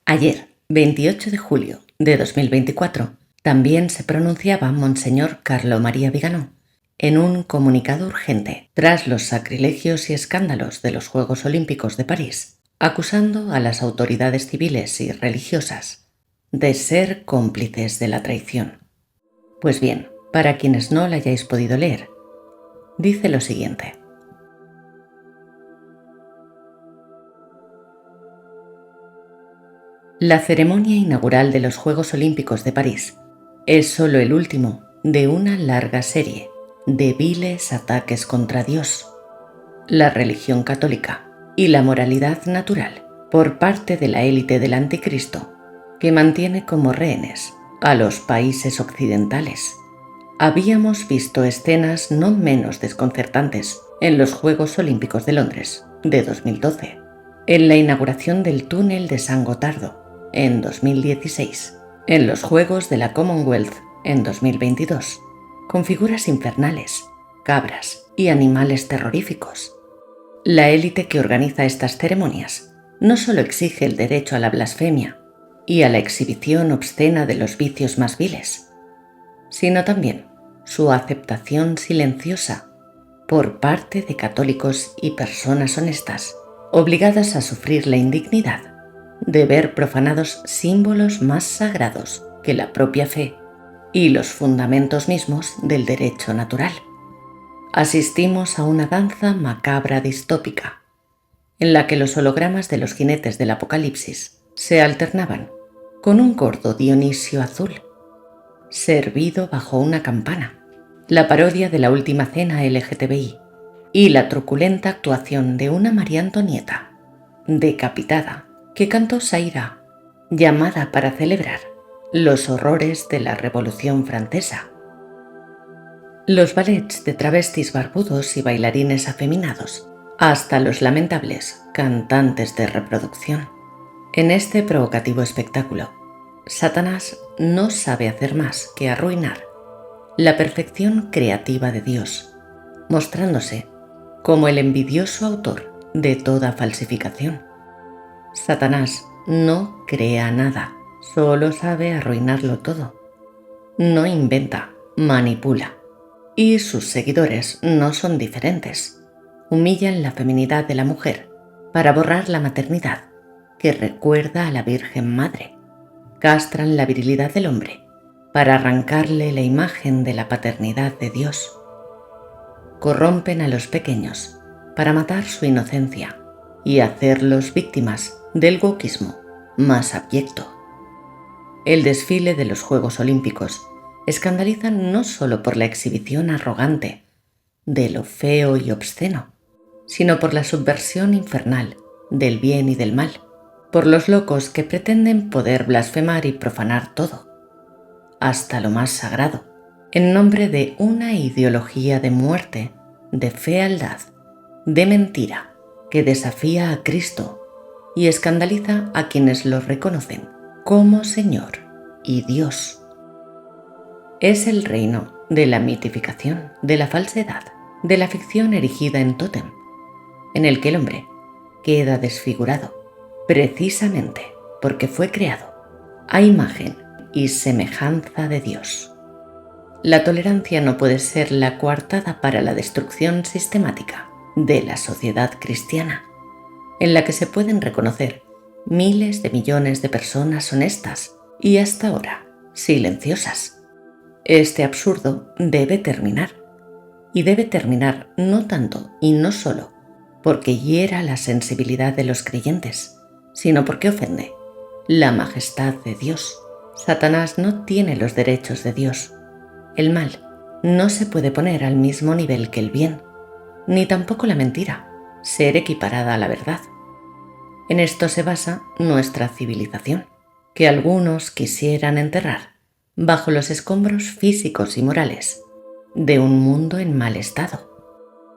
Ayer, 28 de julio de 2024, también se pronunciaba Monseñor Carlo María Viganò en un comunicado urgente tras los sacrilegios y escándalos de los Juegos Olímpicos de París, acusando a las autoridades civiles y religiosas de ser cómplices de la traición. Pues bien, para quienes no la hayáis podido leer, dice lo siguiente. La ceremonia inaugural de los Juegos Olímpicos de París es solo el último de una larga serie de viles ataques contra Dios, la religión católica y la moralidad natural por parte de la élite del anticristo, que mantiene como rehenes a los países occidentales. Habíamos visto escenas no menos desconcertantes en los Juegos Olímpicos de Londres de 2012, en la inauguración del túnel de San Gotardo en 2016, en los Juegos de la Commonwealth en 2022, con figuras infernales, cabras y animales terroríficos. La élite que organiza estas ceremonias no solo exige el derecho a la blasfemia y a la exhibición obscena de los vicios más viles, sino también su aceptación silenciosa por parte de católicos y personas honestas, obligadas a sufrir la indignidad de ver profanados símbolos más sagrados que la propia fe y los fundamentos mismos del derecho natural. Asistimos a una danza macabra distópica, en la que los hologramas de los jinetes del Apocalipsis se alternaban con un gordo Dionisio azul, servido bajo una campana, la parodia de la última cena LGTBI y la truculenta actuación de una María Antonieta, decapitada, que cantó Saira, llamada para celebrar los horrores de la Revolución Francesa. Los ballets de travestis barbudos y bailarines afeminados, hasta los lamentables cantantes de reproducción. En este provocativo espectáculo, Satanás no sabe hacer más que arruinar la perfección creativa de Dios, mostrándose como el envidioso autor de toda falsificación. Satanás no crea nada, solo sabe arruinarlo todo. No inventa, manipula. Y sus seguidores no son diferentes. Humillan la feminidad de la mujer para borrar la maternidad que recuerda a la Virgen Madre. Castran la virilidad del hombre para arrancarle la imagen de la paternidad de Dios. Corrompen a los pequeños para matar su inocencia y hacerlos víctimas del wokismo más abyecto. El desfile de los Juegos Olímpicos escandaliza no solo por la exhibición arrogante de lo feo y obsceno, sino por la subversión infernal del bien y del mal, por los locos que pretenden poder blasfemar y profanar todo, hasta lo más sagrado, en nombre de una ideología de muerte, de fealdad, de mentira, que desafía a Cristo y escandaliza a quienes lo reconocen como Señor y Dios. Es el reino de la mitificación, de la falsedad, de la ficción erigida en tótem, en el que el hombre queda desfigurado, precisamente porque fue creado a imagen y semejanza de Dios. La tolerancia no puede ser la coartada para la destrucción sistemática de la sociedad cristiana, en la que se pueden reconocer miles de millones de personas honestas y hasta ahora silenciosas. Este absurdo debe terminar, y debe terminar no tanto y no solo porque hiera la sensibilidad de los creyentes, sino porque ofende la majestad de Dios. Satanás no tiene los derechos de Dios. El mal no se puede poner al mismo nivel que el bien, ni tampoco la mentira ser equiparada a la verdad. En esto se basa nuestra civilización, que algunos quisieran enterrar bajo los escombros físicos y morales de un mundo en mal estado.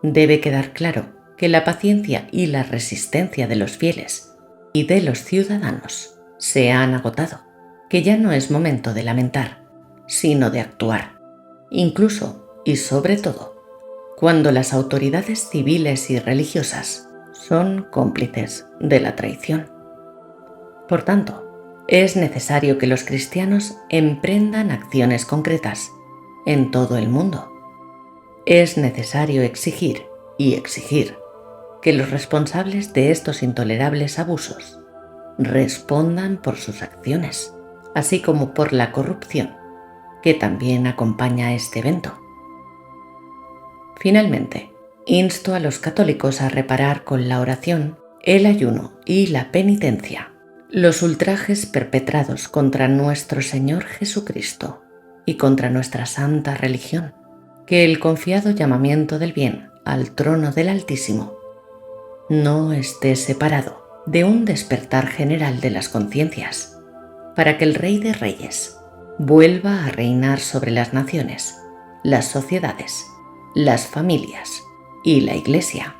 Debe quedar claro que la paciencia y la resistencia de los fieles y de los ciudadanos se han agotado, que ya no es momento de lamentar, sino de actuar, incluso y sobre todo cuando las autoridades civiles y religiosas son cómplices de la traición. Por tanto, Es necesario que los cristianos emprendan acciones concretas en todo el mundo. Es necesario exigir y exigir que los responsables de estos intolerables abusos respondan por sus acciones, así como por la corrupción que también acompaña a este evento. Finalmente, insto a los católicos a reparar con la oración, el ayuno y la penitencia los ultrajes perpetrados contra nuestro Señor Jesucristo y contra nuestra santa religión, que el confiado llamamiento del bien al trono del Altísimo no esté separado de un despertar general de las conciencias, para que el Rey de Reyes vuelva a reinar sobre las naciones, las sociedades, las familias y la Iglesia.